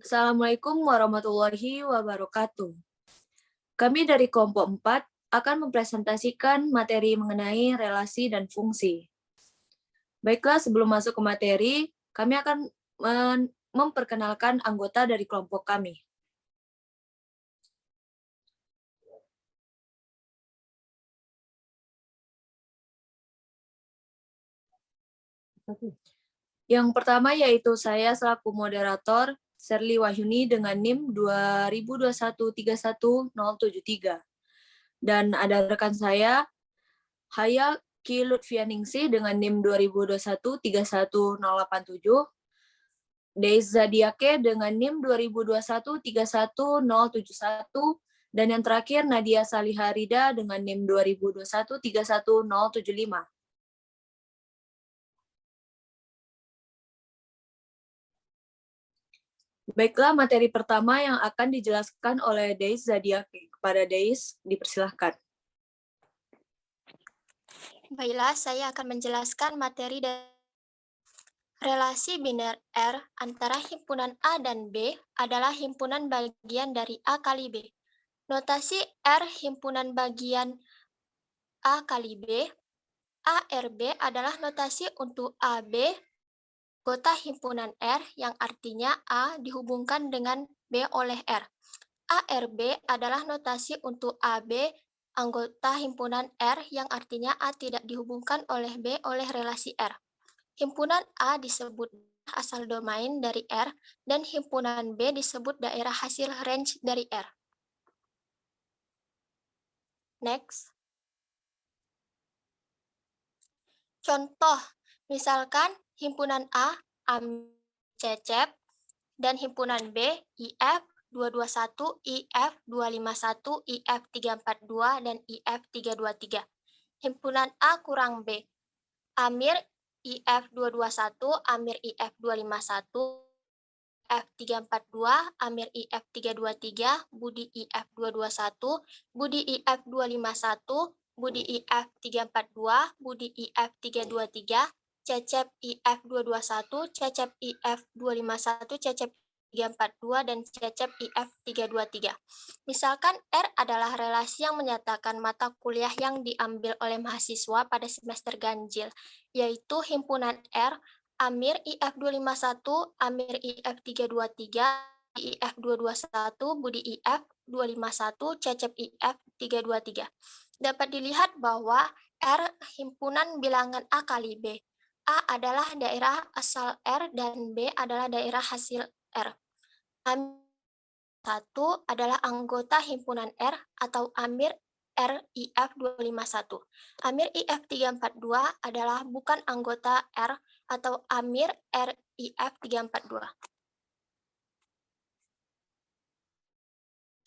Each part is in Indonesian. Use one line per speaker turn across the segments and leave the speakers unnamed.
Assalamualaikum warahmatullahi wabarakatuh. Kami dari kelompok 4 akan mempresentasikan materi mengenai relasi dan fungsi. Baiklah, sebelum masuk ke materi, kami akan memperkenalkan anggota dari kelompok kami. Yang pertama yaitu saya selaku moderator, Serly Wahyuni dengan NIM 20213173. Dan ada rekan saya, Haya Ki Lutfianingsih dengan NIM 20213187, Deiza Diake dengan NIM 2021317071, dan yang terakhir Nadia Saliharida dengan NIM 2021317075. Baiklah, materi pertama yang akan dijelaskan oleh Deiza Diake. Kepada Deiz, dipersilahkan.
Baiklah, saya akan menjelaskan materi dari relasi biner R antara himpunan A dan B adalah himpunan bagian dari A kali B. Notasi R himpunan bagian A kali B, ARB adalah notasi untuk AB, anggota himpunan R yang artinya A dihubungkan dengan B oleh R. ARB adalah notasi untuk AB, anggota himpunan R yang artinya A tidak dihubungkan oleh B oleh relasi R. Himpunan A disebut asal domain dari R, dan himpunan B disebut daerah hasil range dari R. Next. Contoh, misalkan himpunan A, cecep, dan himpunan B, IF 221, IF 251, IF 342, dan IF 323. Himpunan A kurang B, Amir IF 221, Amir IF 251, IF 342, Amir IF 323, Budi IF 221, Budi IF 251, Budi IF 342, Budi IF 323, Cecep IF 221, Cecep IF 251, Cecep 342, dan Cecep IF 323. Misalkan R adalah relasi yang menyatakan mata kuliah yang diambil oleh mahasiswa pada semester ganjil, yaitu himpunan R, Amir IF 251, Amir IF 323, IF 221, Budi IF 251, Cecep IF 323. Dapat dilihat bahwa R himpunan bilangan A kali B. A adalah daerah asal R dan B adalah daerah hasil R. Amir 1 adalah anggota himpunan R atau Amir RIF 251. Amir IF 342 adalah bukan anggota R atau Amir RIF 342.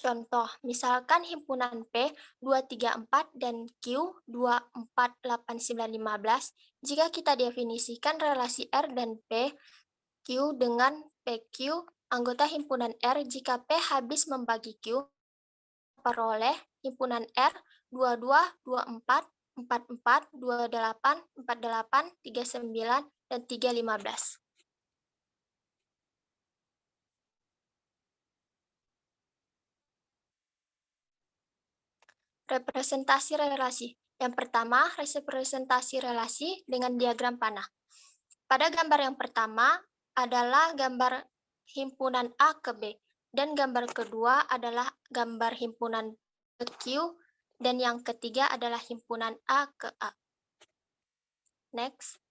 Contoh, misalkan himpunan P 234 dan Q 248915, jika kita definisikan relasi R dan P, Q dengan PQ, anggota himpunan R jika P habis membagi Q, peroleh himpunan R 22, 24, 44, 28, 48, 39, dan 315. Representasi relasi. Yang pertama, representasi relasi dengan diagram panah. Pada gambar yang pertama adalah gambar himpunan A ke B, dan gambar kedua adalah gambar himpunan ke Q, dan yang ketiga adalah himpunan A ke A. Next.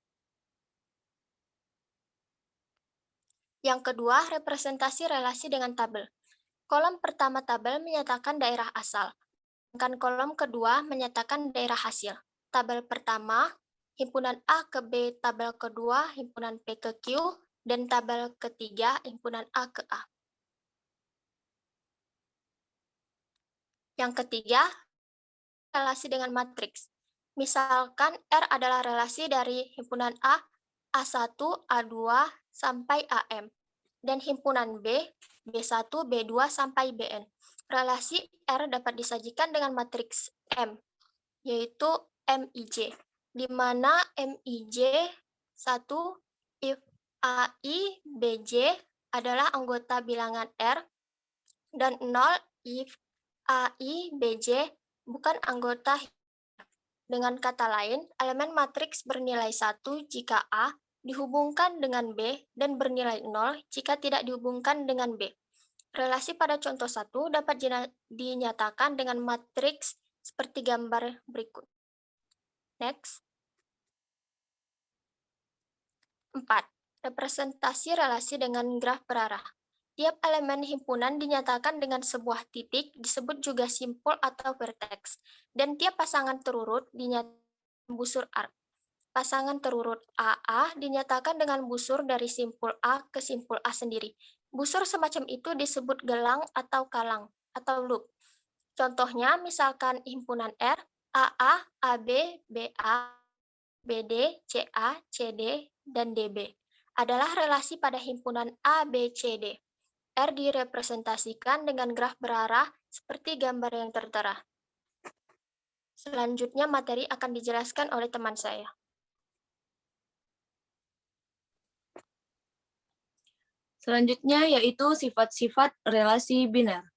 Yang kedua, representasi relasi dengan tabel. Kolom pertama tabel menyatakan daerah asal, sedangkan kolom kedua menyatakan daerah hasil. Tabel pertama, himpunan A ke B, tabel kedua, himpunan P ke Q, dan tabel ketiga, himpunan A ke A. Yang ketiga, relasi dengan matriks. Misalkan R adalah relasi dari himpunan A, A1, A2, sampai AM, dan himpunan B, B1, B2, sampai Bn. Relasi R dapat disajikan dengan matriks M, yaitu MIJ, di mana MIJ 1 if AI BJ adalah anggota bilangan R dan 0 if A, I, B, J bukan anggota. Dengan kata lain, elemen matriks bernilai 1 jika A dihubungkan dengan B dan bernilai 0 jika tidak dihubungkan dengan B. Relasi pada contoh 1 dapat dinyatakan dengan matriks seperti gambar berikut. Next. 4. Representasi relasi dengan graf berarah. Tiap elemen himpunan dinyatakan dengan sebuah titik disebut juga simpul atau vertex, dan tiap pasangan terurut dinyatakan busur arc. Pasangan terurut AA dinyatakan dengan busur dari simpul A ke simpul A sendiri. Busur semacam itu disebut gelang atau kalang atau loop. Contohnya misalkan himpunan R, AA, AB, BA, BD, CA, CD, dan DB adalah relasi pada himpunan ABCD. R direpresentasikan dengan graf berarah seperti gambar yang tertera. Selanjutnya materi akan dijelaskan oleh teman saya.
Selanjutnya yaitu sifat-sifat relasi biner.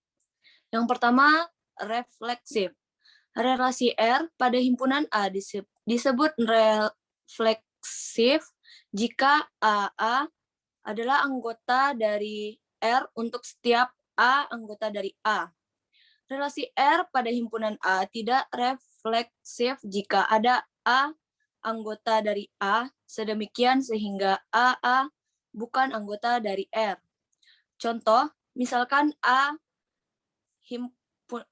Yang pertama, refleksif. Relasi R pada himpunan A disebut refleksif jika AA adalah anggota dari R untuk setiap A anggota dari A. Relasi R pada himpunan A tidak refleksif jika ada A anggota dari A, sedemikian sehingga AA bukan anggota dari R. Contoh, misalkan A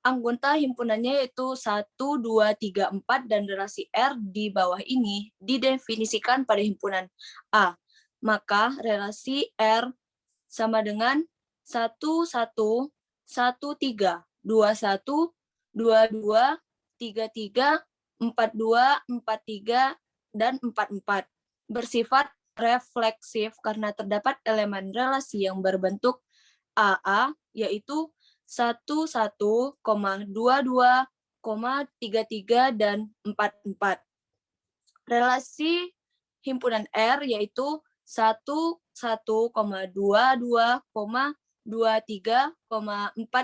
anggota himpunannya yaitu 1, 2, 3, 4 dan relasi R di bawah ini didefinisikan pada himpunan A. Maka relasi R sama dengan 1, 1, 1, 3, 2, 1, 2, 2, 3, 3, 4, 2, 4, 3, dan 4, 4. Bersifat refleksif karena terdapat elemen relasi yang berbentuk AA, yaitu 1, 1, 2, 2, 3, 3, dan 4, 4. Relasi himpunan R yaitu 1, 1, 2, 2, 2, 3, 4,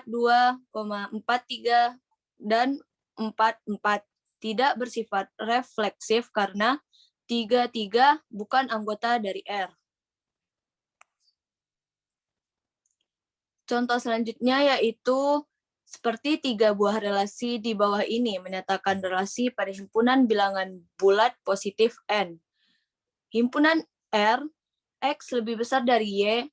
2, 4, 3, dan 4, 4. Tidak bersifat refleksif karena 3, 3 bukan anggota dari R. Contoh selanjutnya yaitu seperti 3 buah relasi di bawah ini menyatakan relasi pada himpunan bilangan bulat positif N. Himpunan R, X lebih besar dari Y,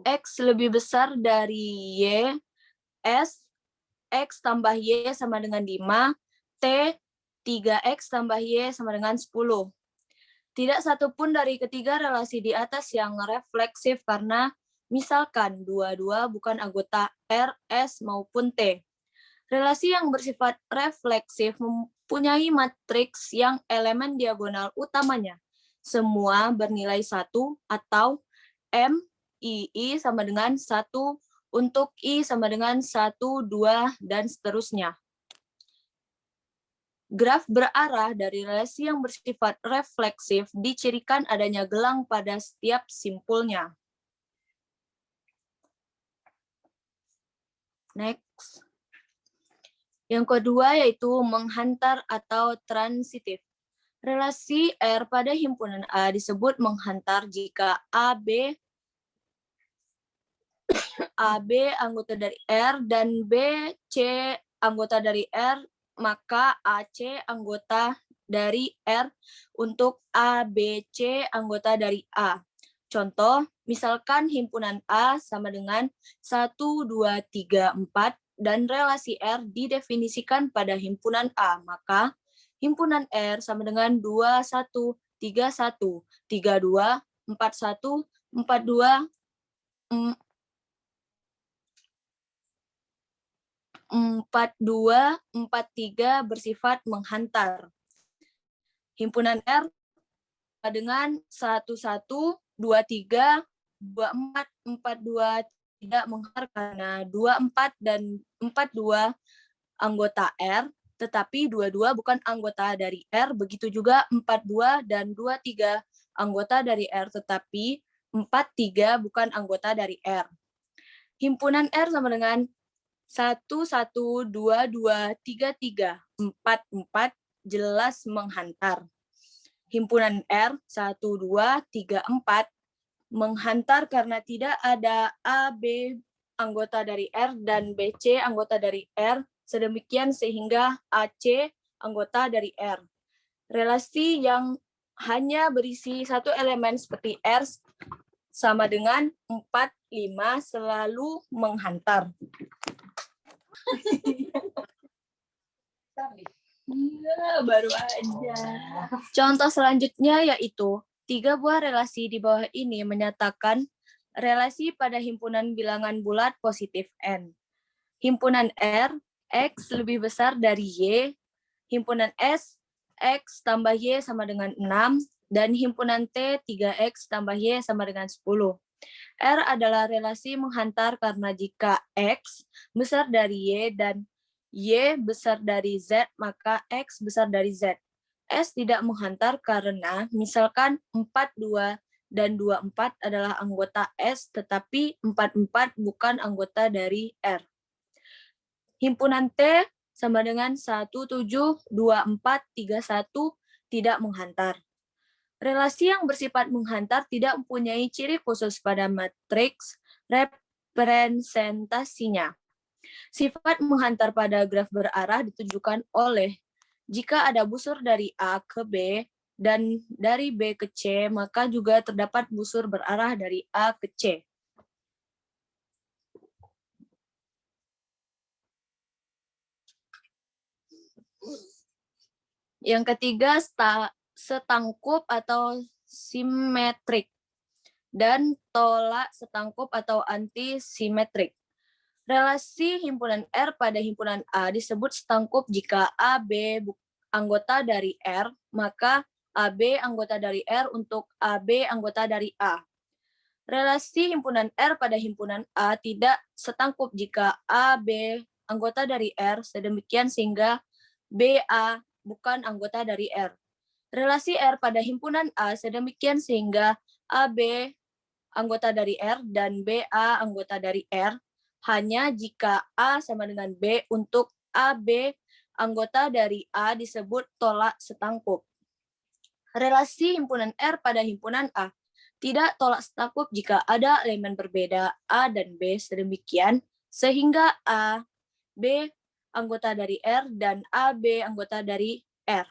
X lebih besar dari Y, S, X tambah Y sama dengan 5, T, 3X tambah Y sama dengan 10. Tidak satupun dari ketiga relasi di atas yang refleksif karena misalkan dua-dua bukan anggota R, S, maupun T. Relasi yang bersifat refleksif mempunyai matriks yang elemen diagonal utamanya semua bernilai 1 atau M, I sama dengan 1 untuk I sama dengan 1, 2, dan seterusnya. Graf berarah dari relasi yang bersifat refleksif dicirikan adanya gelang pada setiap simpulnya. Next. Yang kedua yaitu menghantar atau transitif. Relasi R pada himpunan A disebut menghantar jika AB anggota dari R dan BC anggota dari R, maka AC anggota dari R untuk ABC anggota dari A. Contoh, misalkan himpunan A sama dengan 1, 2, 3, 4, dan relasi R didefinisikan pada himpunan A, maka himpunan R sama dengan 2, 1, 3, 1, 3, 2, 4, 1, 4, 2, 4, 2, 4, 3 bersifat menghantar. Himpunan R dengan 1, 1, 2, 3, 2, 4, 4, 2 tidak menghantar karena 2, 4, dan 4, 2 anggota R tetapi 22 bukan anggota dari R, begitu juga 42 dan 23 anggota dari R, tetapi 43 bukan anggota dari R. Himpunan R sama dengan 1, 1, 2, 2, 3, 3, 4, 4, jelas menghantar. Himpunan R 1, 2, 3, 4 menghantar karena tidak ada A, B anggota dari R dan BC anggota dari R, sedemikian sehingga AC anggota dari R. Relasi yang hanya berisi satu elemen seperti R sama dengan 4, 5 selalu menghantar. Iya, baru aja. Contoh selanjutnya yaitu 3 buah relasi di bawah ini menyatakan relasi pada himpunan bilangan bulat positif N. Himpunan R, X lebih besar dari Y. Himpunan S, X tambah Y sama dengan 6. Dan himpunan T, 3X tambah Y sama dengan 10. R adalah relasi menghantar karena jika X besar dari Y dan Y besar dari Z, maka X besar dari Z. S tidak menghantar karena misalkan 42 dan 24 adalah anggota S, tetapi 44 bukan anggota dari R. Himpunan T sama dengan 1, 7, 2, 4, 3, 1 tidak menghantar. Relasi yang bersifat menghantar tidak mempunyai ciri khusus pada matriks representasinya. Sifat menghantar pada graf berarah ditunjukkan oleh jika ada busur dari A ke B dan dari B ke C, maka juga terdapat busur berarah dari A ke C. Yang ketiga, setangkup atau simetrik dan tolak setangkup atau antisimetrik. Relasi himpunan R pada himpunan A disebut setangkup jika AB anggota dari R, maka AB anggota dari R untuk AB anggota dari A. Relasi himpunan R pada himpunan A tidak setangkup jika AB anggota dari R, sedemikian sehingga BA bukan anggota dari R. Relasi R pada himpunan A sedemikian sehingga AB anggota dari R dan BA anggota dari R hanya jika A sama dengan B untuk AB anggota dari A disebut tolak setangkup. Relasi himpunan R pada himpunan A tidak tolak setangkup jika ada elemen berbeda A dan B sedemikian sehingga A, B anggota dari R dan AB anggota dari R.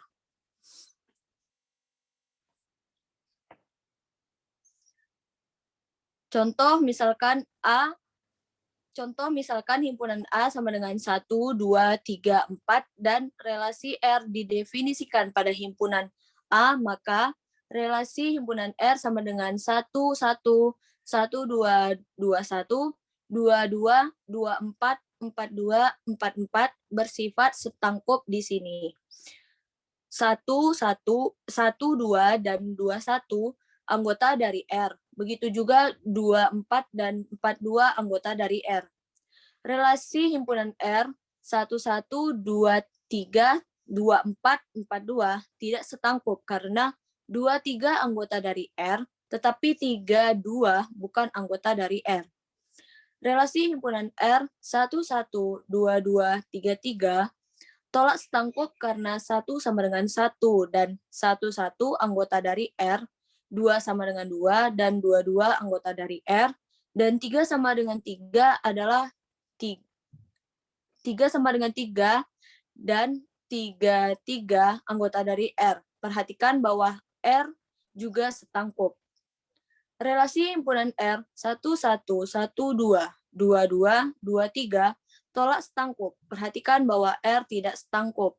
Contoh misalkan himpunan A sama dengan 1, 2, 3, 4 dan relasi R didefinisikan pada himpunan A, maka relasi himpunan R sama dengan 1, 1, 1, 2, 2, 1, 2, 2, 2, 4, 4, 2, 4, 4 bersifat setangkup di sini. 1, 1, 1, 2, dan 2, 1 anggota dari R. Begitu juga 2, 4, dan 4, 2 anggota dari R. Relasi himpunan R 1, 1, 2, 3, 2, 4, 4, 2 tidak setangkup karena 2, 3 anggota dari R, tetapi 3, 2 bukan anggota dari R. Relasi himpunan R 1, 1, 2, 2, 3, 3 tolak setangkup karena 1 sama dengan 1 dan 1, 1 anggota dari R, 2 sama dengan 2 dan 2, 2 anggota dari R, dan 3 sama dengan 3 adalah 3 sama dengan 3 dan 3, 3 anggota dari R. Perhatikan bahwa R juga setangkup. Relasi himpunan R 1, 1, 1, 2, 2, 2, 2, 3 tolak setangkup. Perhatikan bahwa R tidak setangkup.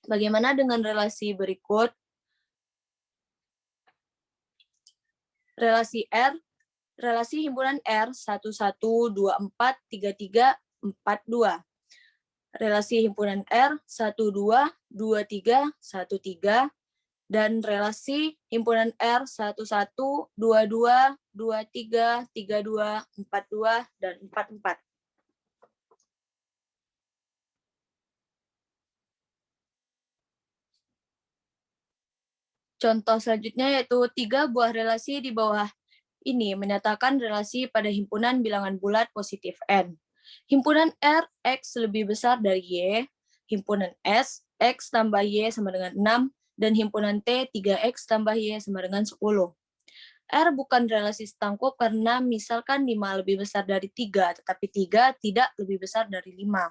Bagaimana dengan relasi berikut? Relasi himpunan R 1, 1, 2, 4, 3, 3, 4, 2. Relasi himpunan R 1, 2, 2, 3, 1, 3. Dan relasi himpunan R 1, 1, 2, 2, 2, 3, 3, 2, 4, 2, dan 4, 4. Contoh selanjutnya yaitu 3 buah relasi di bawah ini menyatakan relasi pada himpunan bilangan bulat positif N. Himpunan R, X lebih besar dari Y. Himpunan S, X tambah Y sama dengan 6. Dan himpunan T, 3X tambah Y sama dengan 10. R bukan relasi setangkup karena misalkan 5 lebih besar dari 3, tetapi 3 tidak lebih besar dari 5.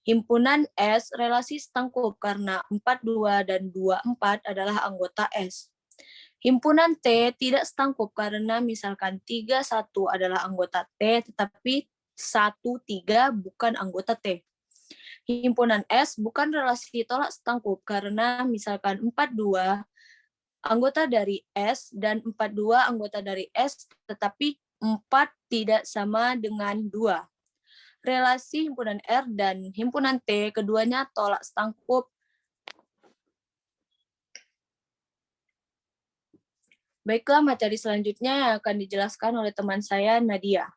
Himpunan S relasi setangkup karena 42 dan 24 adalah anggota S. Himpunan T tidak setangkup karena misalkan 31 adalah anggota T, tetapi 13 bukan anggota T. Himpunan S bukan relasi tolak setangkup karena misalkan 42 anggota dari S dan 42 anggota dari S, tetapi 4 tidak sama dengan 2. Relasi himpunan R dan himpunan T keduanya tolak setangkup. Baiklah, materi selanjutnya yang akan dijelaskan oleh teman saya, Nadia.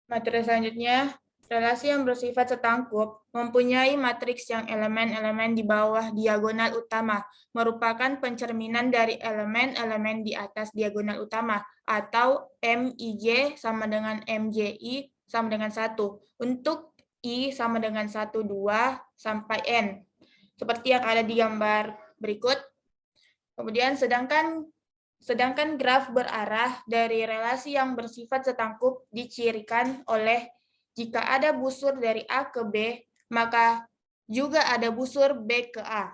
Materi selanjutnya, relasi yang bersifat setangkup mempunyai matriks yang elemen-elemen di bawah diagonal utama merupakan pencerminan dari elemen-elemen di atas diagonal utama, atau MIJ sama dengan MJI sama dengan 1, untuk I sama dengan 1, 2, sampai N. Seperti yang ada di gambar berikut. Kemudian sedangkan graf berarah dari relasi yang bersifat setangkup dicirikan oleh jika ada busur dari A ke B, maka juga ada busur B ke A.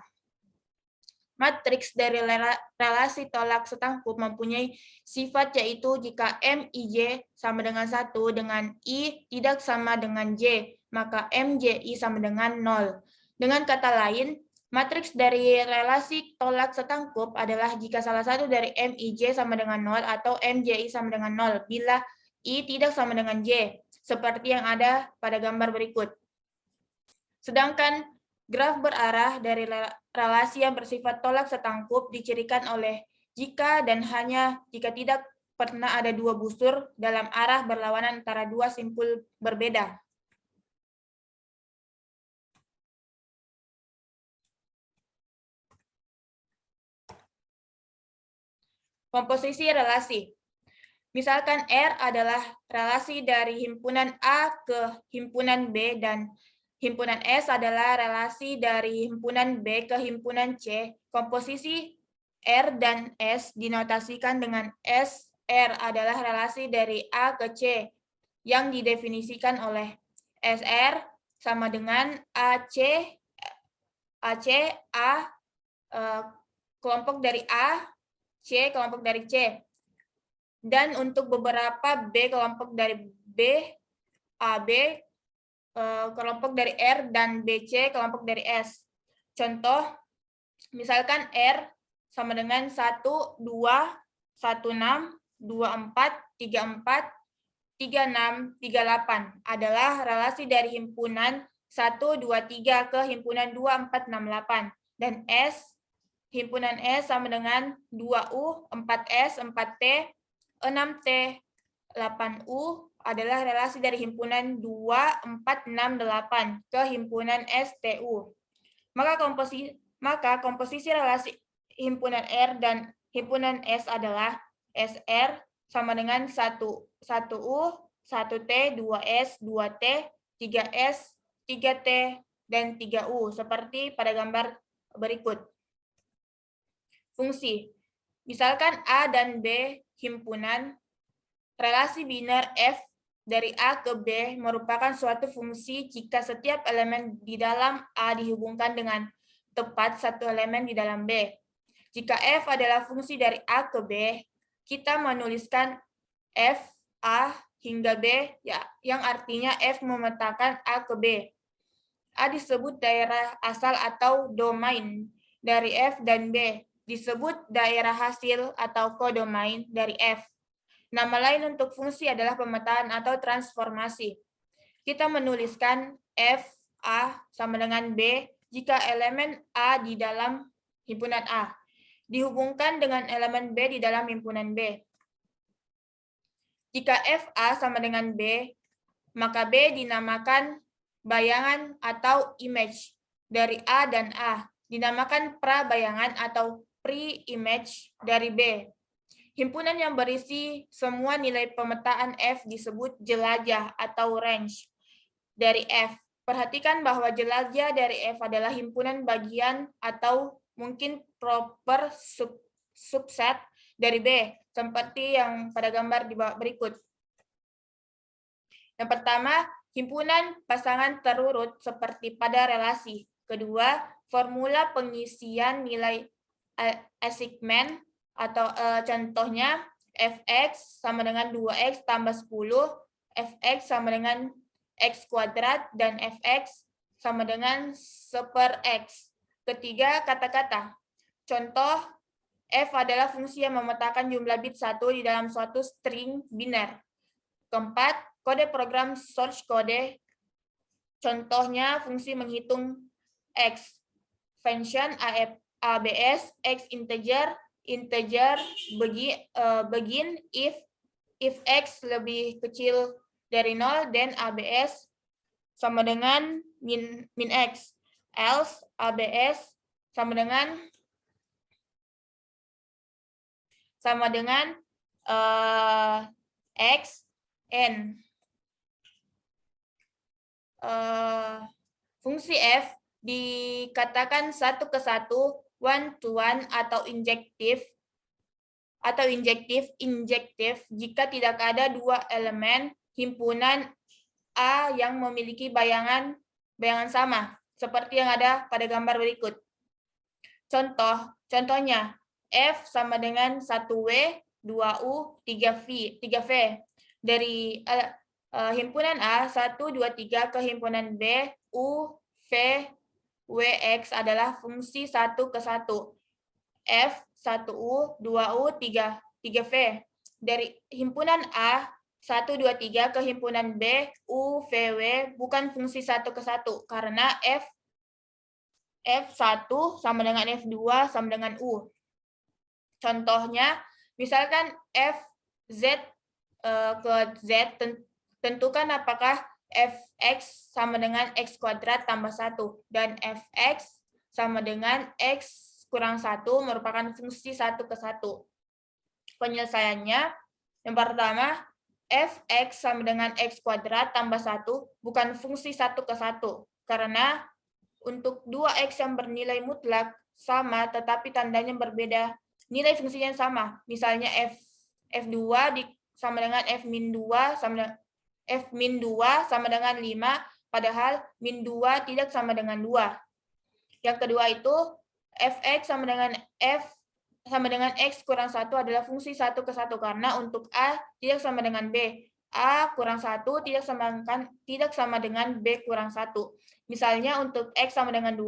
Matriks dari relasi tolak setangkup mempunyai sifat yaitu jika MIJ sama dengan 1 dengan I tidak sama dengan J, maka MJI sama dengan 0. Dengan kata lain, matriks dari relasi tolak setangkup adalah jika salah satu dari MIJ sama dengan 0 atau MJI sama dengan 0 bila I tidak sama dengan J, seperti yang ada pada gambar berikut. Sedangkan graf berarah dari relasi yang bersifat tolak setangkup dicirikan oleh jika dan hanya jika tidak pernah ada dua busur dalam arah berlawanan antara dua simpul berbeda. Komposisi relasi. Misalkan R adalah relasi dari himpunan A ke himpunan B dan himpunan S adalah relasi dari himpunan B ke himpunan C. Komposisi R dan S dinotasikan dengan S. R adalah relasi dari A ke C yang didefinisikan oleh SR sama dengan AC A kelompok dari A, C kelompok dari C. Dan untuk beberapa B kelompok dari B, AB kelompok dari R, dan BC kelompok dari S. Contoh, misalkan R sama dengan 1, 2, 16, 24, 34, 36, 38 adalah relasi dari himpunan 1, 2, 3 ke himpunan 2, 4, 6, 8. Dan S, himpunan S sama dengan 2U, 4S, 4T, 6T, 8U adalah relasi dari himpunan 2, 4, 6, 8 ke himpunan STU. Maka komposisi relasi himpunan R dan himpunan S adalah SR sama dengan 1U, 1T, 2S, 2T, 3S, 3T, dan 3U, seperti pada gambar berikut. Fungsi. Misalkan A dan B himpunan, relasi biner F dari A ke B merupakan suatu fungsi jika setiap elemen di dalam A dihubungkan dengan tepat satu elemen di dalam B. Jika F adalah fungsi dari A ke B, kita menuliskan F A hingga B, ya, yang artinya F memetakan A ke B. A disebut daerah asal atau domain dari F dan B disebut daerah hasil atau kodomain dari F. Nama lain untuk fungsi adalah pemetaan atau transformasi. Kita menuliskan F A sama dengan B jika elemen A di dalam himpunan A dihubungkan dengan elemen B di dalam himpunan B. Jika F A sama dengan B, maka B dinamakan bayangan atau image dari A dan A dinamakan prabayangan atau pre-image dari B. Himpunan yang berisi semua nilai pemetaan F disebut jelajah atau range dari F. Perhatikan bahwa jelajah dari F adalah himpunan bagian atau mungkin proper subset dari B, seperti yang pada gambar di bawah berikut. Yang pertama, himpunan pasangan terurut seperti pada relasi. Kedua, formula pengisian nilai assignment atau contohnya fx sama dengan 2x tambah 10, fx sama dengan x kuadrat, dan fx sama dengan 1/x. Ketiga, kata-kata. Contoh, f adalah fungsi yang memetakan jumlah bit 1 di dalam suatu string biner. Keempat, kode program source code. Contohnya fungsi menghitung x. Function ABS x integer begin if x lebih kecil dari 0, then ABS sama dengan min x, else ABS sama dengan x n. Fungsi f dikatakan satu ke satu, one to one, atau injektif jika tidak ada dua elemen himpunan A yang memiliki bayangan sama, seperti yang ada pada gambar berikut. Contohnya, F sama dengan 1W, 2U, 3V. Dari himpunan A, 1, 2, 3 ke himpunan B, U, V, WX adalah fungsi 1 ke 1. F, 1U, 2U, 3V. Dari himpunan A, 1, 2, 3 ke himpunan B, U, V, W bukan fungsi 1 ke 1 karena F1 sama dengan F2 sama dengan U. Contohnya, misalkan F, Z ke Z, tentukan apakah Fx sama dengan X kuadrat tambah 1, dan Fx sama dengan X kurang 1 merupakan fungsi 1 ke 1. Penyelesaiannya, yang pertama, Fx sama dengan X kuadrat tambah 1 bukan fungsi 1 ke 1, karena untuk 2x yang bernilai mutlak sama tetapi tandanya berbeda, nilai fungsinya sama. Misalnya F2 sama dengan F-2 sama dengan 5, padahal min 2 tidak sama dengan 2. Yang kedua itu, Fx sama dengan X kurang 1 adalah fungsi 1 ke 1 karena untuk A tidak sama dengan B. A kurang 1 tidak sama dengan B kurang 1. Misalnya untuk X sama dengan 2,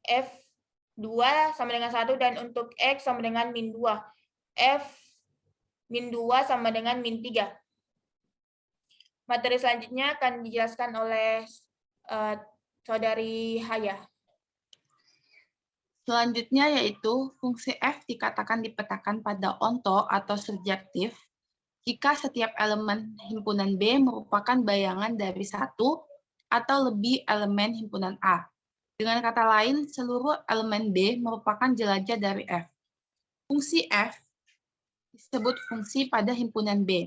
F2 sama dengan 1, dan untuk X sama dengan min 2, F min 2 sama dengan min 3. Materi selanjutnya akan dijelaskan oleh Saudari Haya.
Selanjutnya yaitu fungsi f dikatakan dipetakan pada onto atau surjektif jika setiap elemen himpunan B merupakan bayangan dari satu atau lebih elemen himpunan A. Dengan kata lain, seluruh elemen B merupakan jelajah dari F. Fungsi f disebut fungsi pada himpunan B,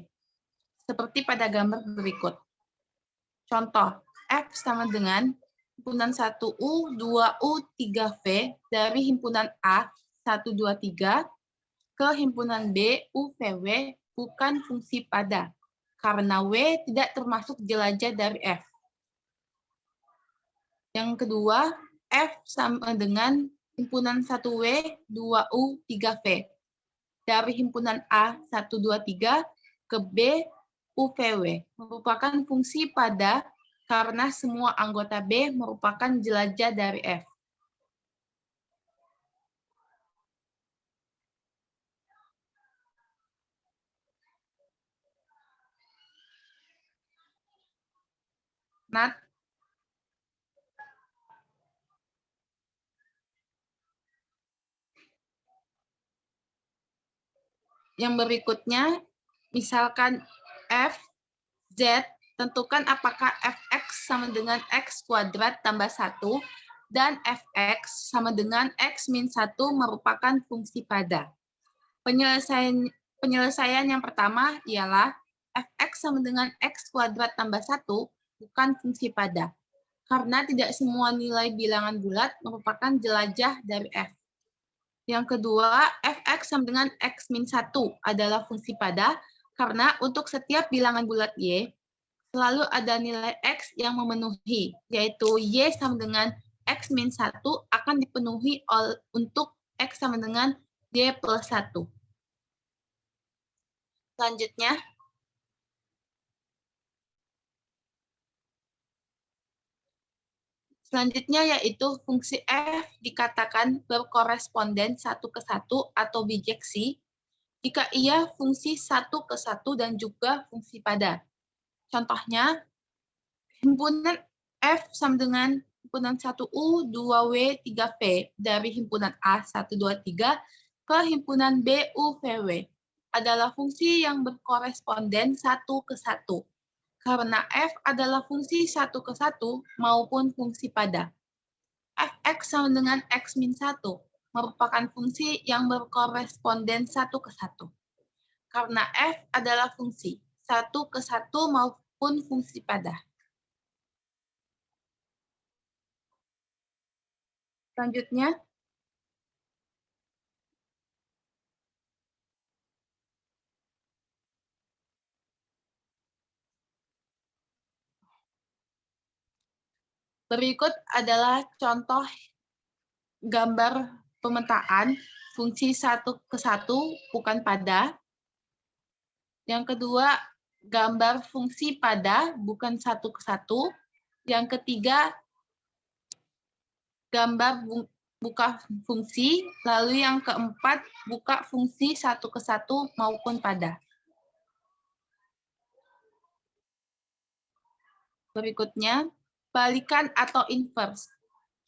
seperti pada gambar berikut. Contoh, F sama dengan himpunan 1U, 2U, 3V dari himpunan A, 1, 2, 3, ke himpunan B, U, V, W, bukan fungsi pada, karena W tidak termasuk jelajah dari F. Yang kedua, F sama dengan himpunan 1W, 2U, 3V. Dari himpunan A, 1, 2, 3, ke B, U, V, W, merupakan fungsi pada karena semua anggota B merupakan jelajah dari F. Nat, yang berikutnya, misalkan F, Z, tentukan apakah Fx sama dengan X kuadrat tambah 1 dan fx sama dengan x min 1 merupakan fungsi pada. Penyelesaian yang pertama ialah fx sama dengan x kuadrat tambah 1 bukan fungsi pada, karena tidak semua nilai bilangan bulat merupakan jelajah dari f. Yang kedua, fx sama dengan x min 1 adalah fungsi pada, karena untuk setiap bilangan bulat y, selalu ada nilai x yang memenuhi, yaitu y sama dengan x min 1 akan dipenuhi untuk x sama dengan y plus 1. Selanjutnya yaitu fungsi f dikatakan berkoresponden 1 ke 1 atau bijeksi jika ia fungsi 1 ke 1 dan juga fungsi pada. Contohnya, himpunan f sama dengan himpunan 1U, 2W, 3V dari himpunan A 1, 2, 3 ke himpunan B, U, VW adalah fungsi yang berkoresponden 1 ke 1. Karena f adalah fungsi 1 ke 1 maupun fungsi pada. Fx sama dengan x min 1 merupakan fungsi yang berkoresponden 1 ke 1. Karena f adalah fungsi 1 ke 1 maupun fungsi pada. Selanjutnya, berikut adalah contoh gambar pemetaan fungsi 1 ke 1 bukan pada. Yang kedua, gambar fungsi pada bukan 1 ke 1. Yang ketiga, gambar buka fungsi. Lalu yang keempat, buka fungsi 1 ke 1 maupun pada. Berikutnya, balikan atau inverse.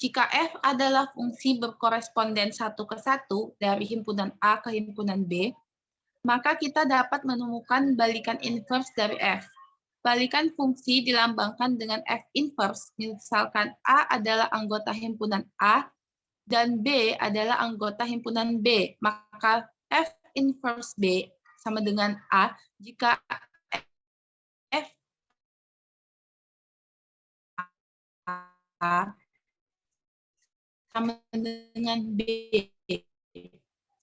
Jika f adalah fungsi berkoresponden 1 ke 1 dari himpunan A ke himpunan B, maka kita dapat menemukan balikan inverse dari f. Balikan fungsi dilambangkan dengan f inverse, misalkan A adalah anggota himpunan A dan B adalah anggota himpunan B, maka f inverse B sama dengan A jika f A sama dengan B.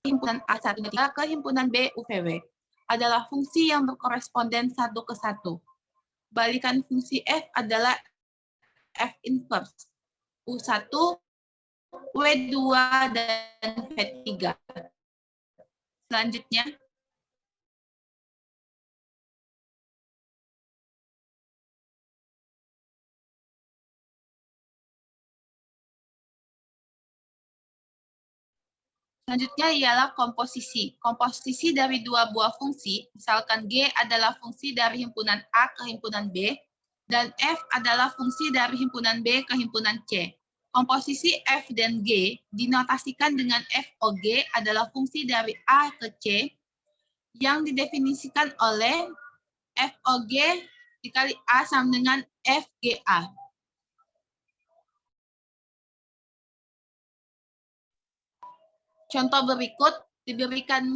Himpunan A1 ke himpunan B UVW adalah fungsi yang berkoresponden 1 ke 1. Balikan fungsi f adalah f inverse U1, W2, dan V3. Selanjutnya, ialah komposisi. Komposisi dari dua buah fungsi, misalkan G adalah fungsi dari himpunan A ke himpunan B, dan F adalah fungsi dari himpunan B ke himpunan C. Komposisi F dan G dinotasikan dengan FOG adalah fungsi dari A ke C yang didefinisikan oleh FOG dikali A sama dengan FGA. Contoh berikut diberikan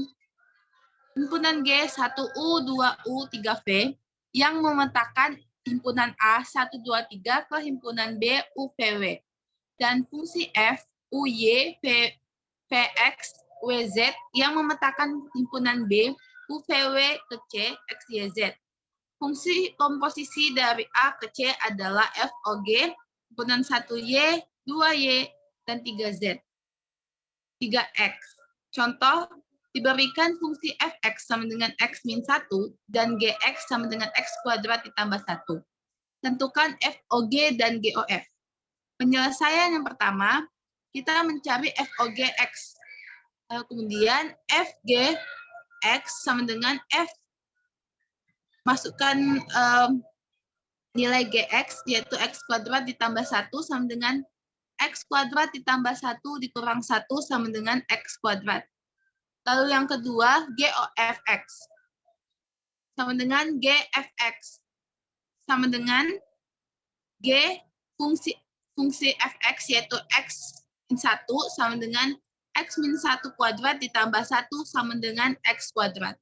himpunan G 1U, 2U, 3V yang memetakan himpunan A 1, 2, 3 ke himpunan B, U, VW. Dan fungsi F, UY, VX, WZ yang memetakan himpunan B, U, VW ke C, X, Y, Z. Fungsi komposisi dari A ke C adalah FOG, himpunan 1Y, 2Y, dan 3Z. 3x. Contoh, diberikan fungsi fx sama dengan x min 1 dan gx sama dengan x kuadrat ditambah 1. Tentukan FOG dan GOF. Penyelesaian yang pertama, kita mencari FOGX. Kemudian FGX sama dengan F. Masukkan nilai GX, yaitu x kuadrat ditambah 1 sama dengan x kuadrat ditambah 1 dikurang 1 sama dengan x kuadrat. Lalu yang kedua, GOFX. Sama dengan GFX. Sama dengan G fungsi fungsi fx yaitu x min 1 sama dengan x min 1 kuadrat ditambah 1 sama dengan x kuadrat.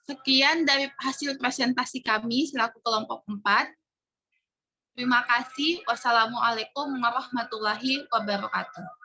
Sekian dari hasil presentasi kami selaku kelompok 4. Terima kasih. Wassalamualaikum warahmatullahi wabarakatuh.